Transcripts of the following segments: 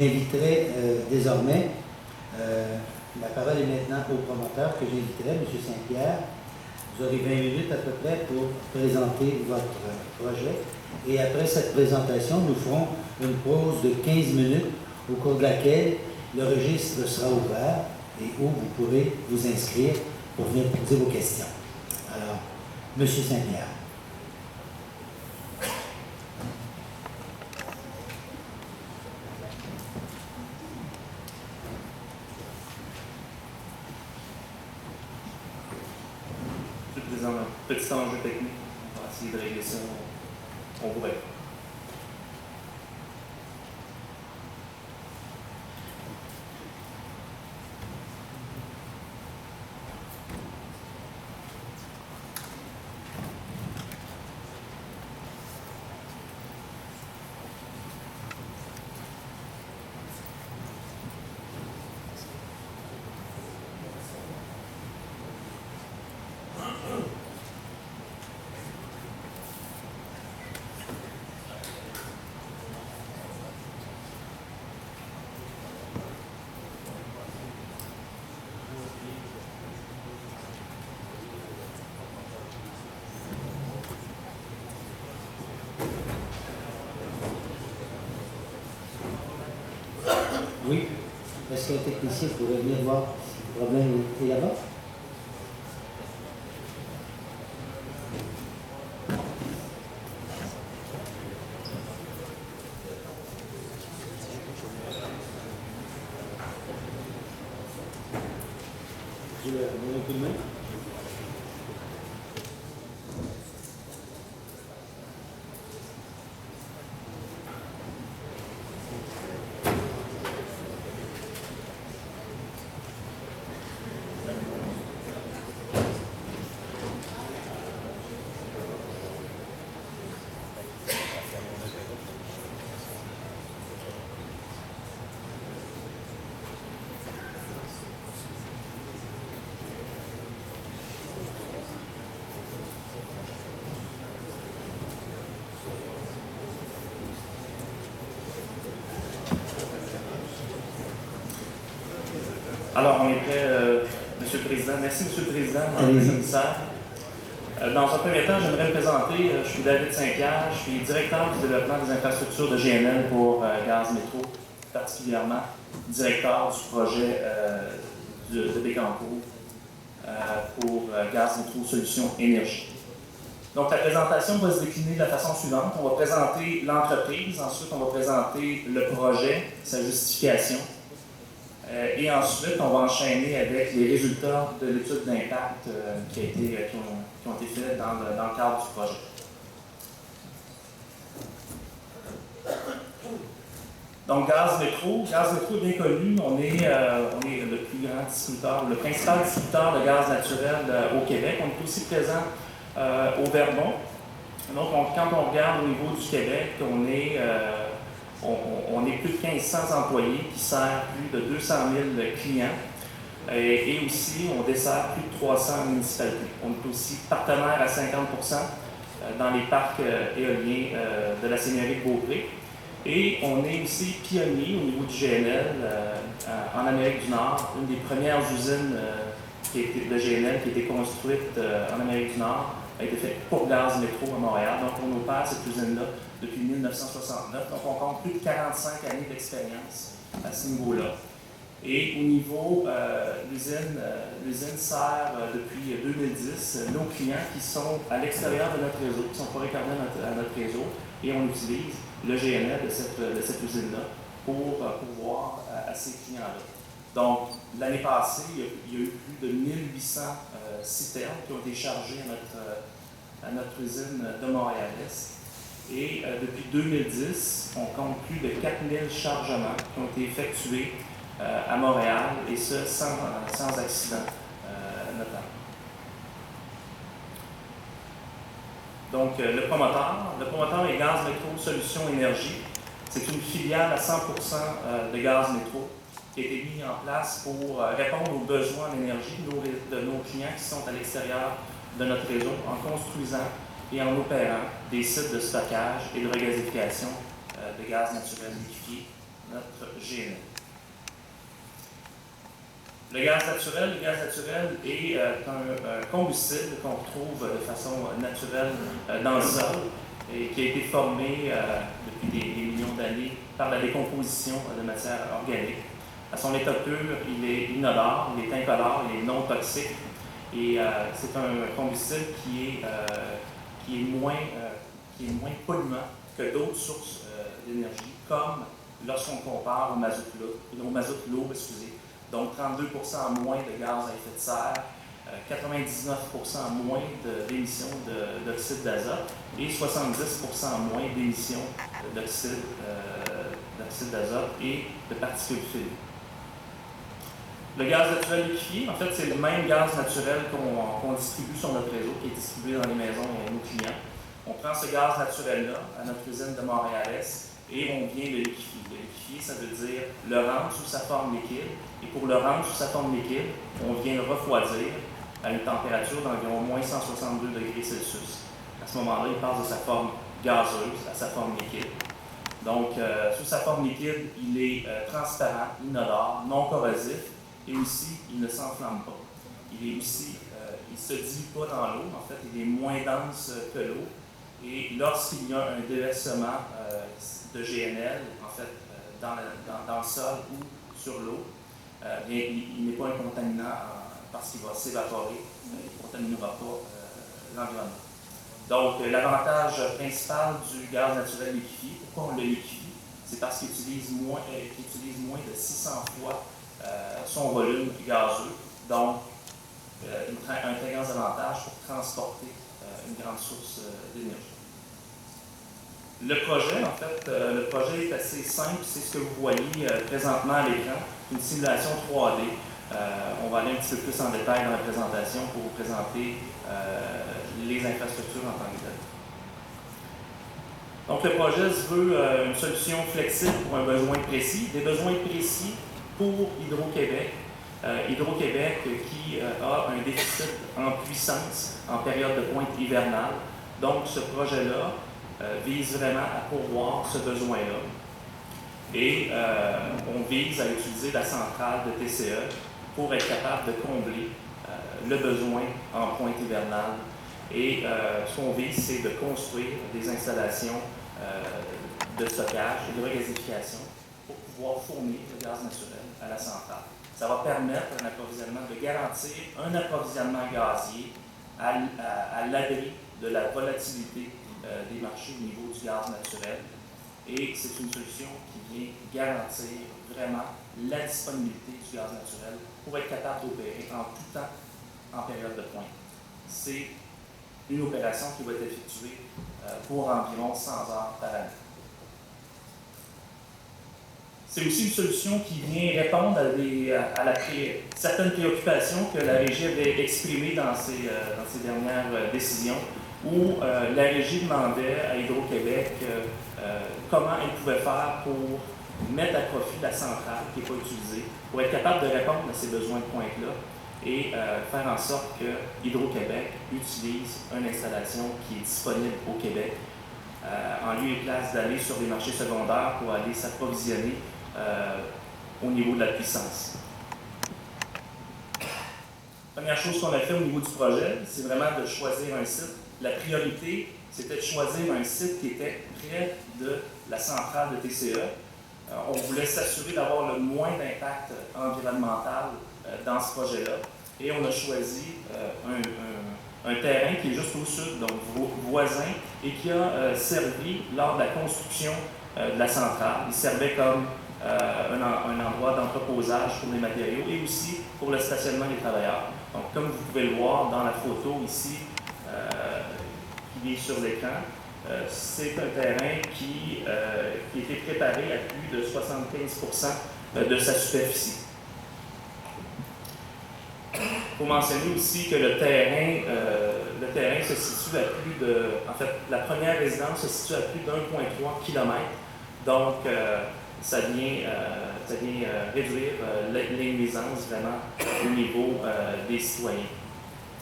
J'inviterai désormais, la parole est maintenant au promoteur que j'inviterai, M. Saint-Pierre. Vous aurez 20 minutes à peu près pour présenter votre projet. Et après cette présentation, nous ferons une pause de 15 minutes au cours de laquelle le registre sera ouvert et où vous pourrez vous inscrire pour venir poser vos questions. Alors, M. Saint-Pierre. Un petit enjeu technique. On va essayer de régler ça. On vous répond. Oui. Est-ce qu'un technicien pourrait venir voir si le problème est là-bas? Je vais donner un coup de main. Alors, on est prêt, Monsieur le Président. Merci, Monsieur le Président, commissaire. Dans un premier temps, j'aimerais me présenter. Je suis David Saint-Pierre, je suis directeur du développement des infrastructures de GNL pour Gaz Métro, particulièrement directeur du projet de Bécancour pour Gaz Métro Solutions Énergie. Donc, la présentation va se décliner de la façon suivante. On va présenter l'entreprise, ensuite on va présenter le projet, sa justification. Et ensuite, on va enchaîner avec les résultats de l'étude d'impact qui ont été faits dans le cadre du projet. Donc, Gaz Métro est bien connu. On est le plus grand distributeur, le principal distributeur de gaz naturel au Québec. On est aussi présent au Vermont. Donc, quand on regarde au niveau du Québec, on est plus de 1500 employés qui servent plus de 200 000 clients et aussi on dessert plus de 300 municipalités. On est aussi partenaire à 50% dans les parcs éoliens de la Seigneurie de Beaupré et on est aussi pionnier au niveau du GNL en Amérique du Nord, une des premières usines de GNL qui a été construite en Amérique du Nord a été faite pour Gaz Métro à Montréal. Donc on opère cette usine-là depuis 1969. Donc, on compte plus de 45 années d'expérience à ce niveau-là. Et au niveau, l'usine sert depuis 2010 nos clients qui sont à l'extérieur de notre réseau, qui ne sont pas récordés à notre réseau, et on utilise le GNL de cette usine-là pour pourvoir à ces clients-là. Donc, l'année passée, il y a eu plus de 1800 citernes qui ont été chargées à notre usine de Montréal-Est. Et depuis 2010, on compte plus de 4000 chargements qui ont été effectués à Montréal, et ce, sans accident notamment. Donc, le promoteur est Gaz Métro Solutions Énergie. C'est une filiale à 100% de Gaz Métro qui a été mise en place pour répondre aux besoins en énergie de nos clients qui sont à l'extérieur de notre réseau en construisant et en opérant des sites de stockage et de regasification de gaz naturel liquéfié notre GNL. Le gaz naturel est un combustible qu'on retrouve de façon naturelle dans le sol et qui a été formé depuis des millions d'années par la décomposition de matière organique. À son état pur, il est inodore, il est incolore, il est non toxique et c'est un combustible qui est moins polluant que d'autres sources d'énergie, comme lorsqu'on compare au mazout lourd, donc 32% moins de gaz à effet de serre, 99% moins d'émissions d'oxyde d'azote et 70% moins d'émissions d'oxyde d'azote et de particules fines. Le gaz naturel liquéfié, en fait, c'est le même gaz naturel qu'on distribue sur notre réseau, qui est distribué dans les maisons et à nos clients. On prend ce gaz naturel-là à notre usine de Montréal-Est et on vient le liquéfier. Le liquéfier, ça veut dire le rendre sous sa forme liquide. Et pour le rendre sous sa forme liquide, on vient le refroidir à une température d'environ moins 162 degrés Celsius. À ce moment-là, il passe de sa forme gazeuse à sa forme liquide. Donc, sous sa forme liquide, il est transparent, inodore, non corrosif et aussi, il ne s'enflamme pas. Il ne se dilue pas dans l'eau. En fait, il est moins dense que l'eau. Et lorsqu'il y a un déversement de GNL, en fait, dans le sol ou sur l'eau, il n'est pas un contaminant parce qu'il va s'évaporer, il ne contaminera pas l'environnement. Donc, l'avantage principal du gaz naturel liquéfié, pourquoi on le liquéfie? C'est parce qu'il utilise moins de 600 fois son volume gazeux. Donc, un très grand avantage pour transporter une grande source d'énergie. Le projet, en fait, le projet est assez simple, c'est ce que vous voyez présentement à l'écran, une simulation 3D. On va aller un petit peu plus en détail dans la présentation pour vous présenter les infrastructures en tant que telles. Donc, le projet se veut une solution flexible pour un besoin précis, des besoins précis pour Hydro-Québec. Hydro-Québec qui a un déficit en puissance en période de pointe hivernale. Donc, ce projet-là vise vraiment à pourvoir ce besoin-là. Et on vise à utiliser la centrale de TCE pour être capable de combler le besoin en pointe hivernale. Et ce qu'on vise, c'est de construire des installations de stockage et de regasification pour pouvoir fournir le gaz naturel à la centrale. Ça va permettre de garantir un approvisionnement gazier à l'abri de la volatilité des marchés au niveau du gaz naturel. Et c'est une solution qui vient garantir vraiment la disponibilité du gaz naturel pour être capable d'opérer en tout temps en période de pointe. C'est une opération qui va être effectuée pour environ 100 heures par année. C'est aussi une solution qui vient répondre à certaines préoccupations que la Régie avait exprimées dans ses dernières décisions, où la Régie demandait à Hydro-Québec comment elle pouvait faire pour mettre à profit la centrale qui n'est pas utilisée, pour être capable de répondre à ces besoins de pointe-là et faire en sorte que Hydro-Québec utilise une installation qui est disponible au Québec, en lieu et place d'aller sur des marchés secondaires pour aller s'approvisionner au niveau de la puissance. Première chose qu'on a fait au niveau du projet, c'est vraiment de choisir un site. La priorité, c'était de choisir un site qui était près de la centrale de TCE. On voulait s'assurer d'avoir le moins d'impact environnemental dans ce projet-là. Et on a choisi un terrain qui est juste au sud, donc voisin, et qui a servi lors de la construction de la centrale. Il servait comme un endroit d'entreposage pour les matériaux et aussi pour le stationnement des travailleurs. Donc, comme vous pouvez le voir dans la photo ici, qui est sur l'écran, c'est un terrain qui a été préparé à plus de 75% de sa superficie. Il faut mentionner aussi que le terrain se situe à plus de... En fait, la première résidence se situe à plus d'1,3 km. Donc, ça vient réduire les nuisances vraiment au niveau des citoyens,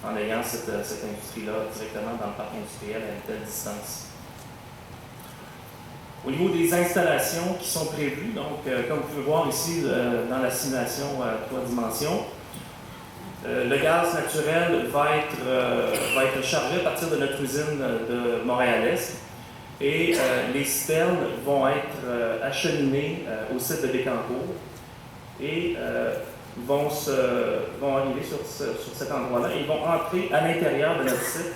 en ayant cette industrie-là directement dans le parc industriel à une telle distance. Au niveau des installations qui sont prévues, donc comme vous pouvez voir ici dans la simulation à 3 dimensions, le gaz naturel va être chargé à partir de notre usine de Montréal-Est et les citernes vont être acheminées au site de Bécancour et vont arriver sur cet endroit-là et vont entrer à l'intérieur de notre site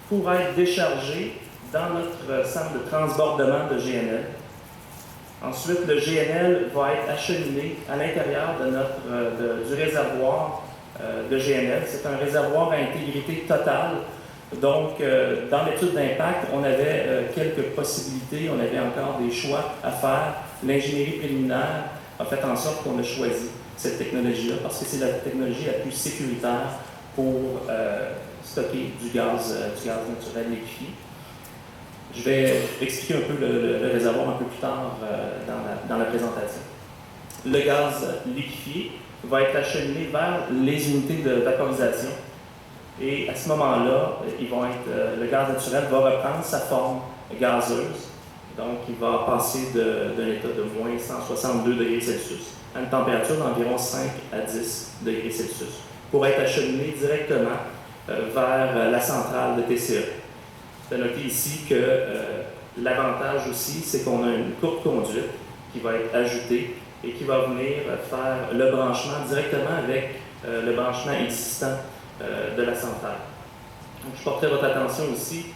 pour être déchargés dans notre centre de transbordement de GNL. Ensuite, le GNL va être acheminé à l'intérieur du réservoir de GNL. C'est un réservoir à intégrité totale. Donc, dans l'étude d'impact, on avait quelques possibilités, on avait encore des choix à faire. L'ingénierie préliminaire a fait en sorte qu'on a choisi cette technologie-là parce que c'est la technologie la plus sécuritaire pour stocker du gaz naturel liquéfié. Je vais expliquer un peu le réservoir un peu plus tard dans la présentation. Le gaz liquéfié va être acheminé vers les unités de vaporisation. Et à ce moment-là, le gaz naturel va reprendre sa forme gazeuse. Donc, il va passer d'un état de moins 162 degrés Celsius à une température d'environ 5 à 10 degrés Celsius pour être acheminé directement vers la centrale de TCE. Je vais noter ici que l'avantage aussi, c'est qu'on a une courte conduite qui va être ajoutée et qui va venir faire le branchement directement avec le branchement existant de la centrale. Donc, je porterai votre attention aussi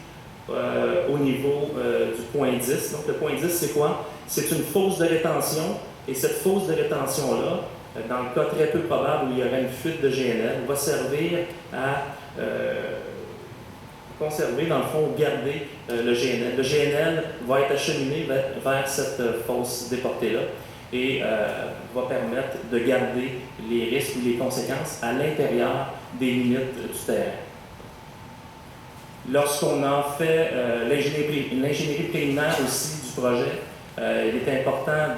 au niveau du point 10. Donc, le point 10, c'est quoi? C'est une fosse de rétention et cette fosse de rétention-là, dans le cas très peu probable où il y aurait une fuite de GNL, va servir à conserver, dans le fond, garder le GNL. Le GNL va être acheminé vers cette fosse déportée-là et va permettre de garder les risques ou les conséquences à l'intérieur des limites du terrain. Lorsqu'on a fait l'ingénierie préliminaire aussi du projet, il est important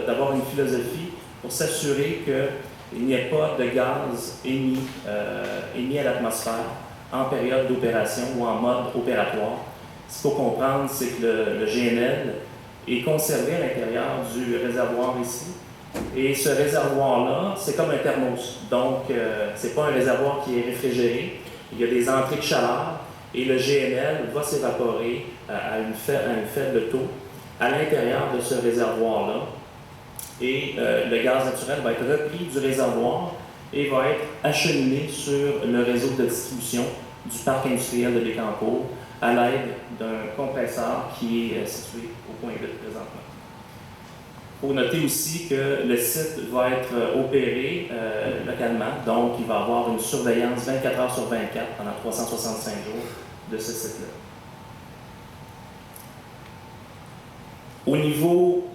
d'avoir une philosophie pour s'assurer qu'il n'y ait pas de gaz émis à l'atmosphère en période d'opération ou en mode opératoire. Ce qu'il faut comprendre, c'est que le GNL est conservé à l'intérieur du réservoir ici. Et ce réservoir-là, c'est comme un thermos. Donc, ce n'est pas un réservoir qui est réfrigéré. Il y a des entrées de chaleur et le GNL va s'évaporer à un faible taux à l'intérieur de ce réservoir-là. Et le gaz naturel va être repris du réservoir et va être acheminé sur le réseau de distribution du parc industriel de Bécancour à l'aide d'un compresseur qui est situé au point 8 présentement. Il faut noter aussi que le site va être opéré localement, donc il va y avoir une surveillance 24 heures sur 24 pendant 365 jours de ce site-là. Au niveau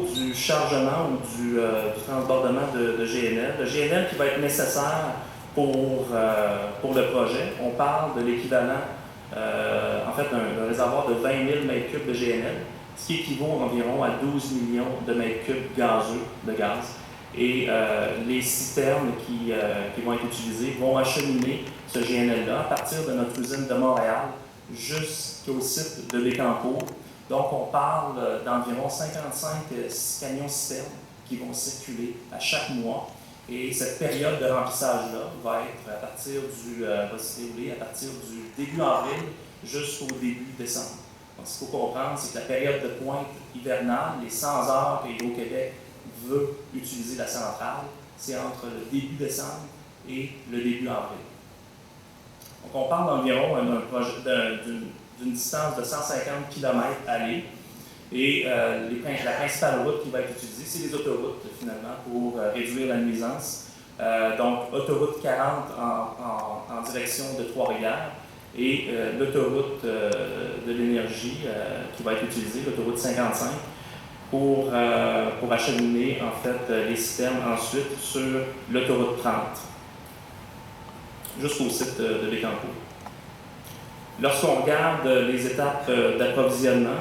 du chargement ou du transbordement de GNL, le GNL qui va être nécessaire pour le projet, on parle de l'équivalent, d'un réservoir de 20 000 m3 de GNL, ce qui équivaut environ à 12 millions de mètres cubes gazeux de gaz. Et les citernes qui vont être utilisées vont acheminer ce GNL-là à partir de notre usine de Montréal jusqu'au site de Bécancour. Donc, on parle d'environ 55 camions-citernes qui vont circuler à chaque mois. Et cette période de remplissage-là va se dérouler à partir du début avril jusqu'au début décembre. Donc, ce qu'il faut comprendre, c'est que la période de pointe hivernale, les 100 heures que Hydro-Québec veut utiliser la centrale, c'est entre le début décembre et le début avril. Donc, on parle d'environ d'une distance de 150 km aller. Et la principale route qui va être utilisée, c'est les autoroutes, finalement, pour réduire la nuisance. Donc, autoroute 40 en direction de Trois-Rivières et l'autoroute de l'énergie qui va être utilisée, l'autoroute 55, pour acheminer, en fait, les citernes ensuite sur l'autoroute 30 jusqu'au site de Bécancour. Lorsqu'on regarde les étapes d'approvisionnement,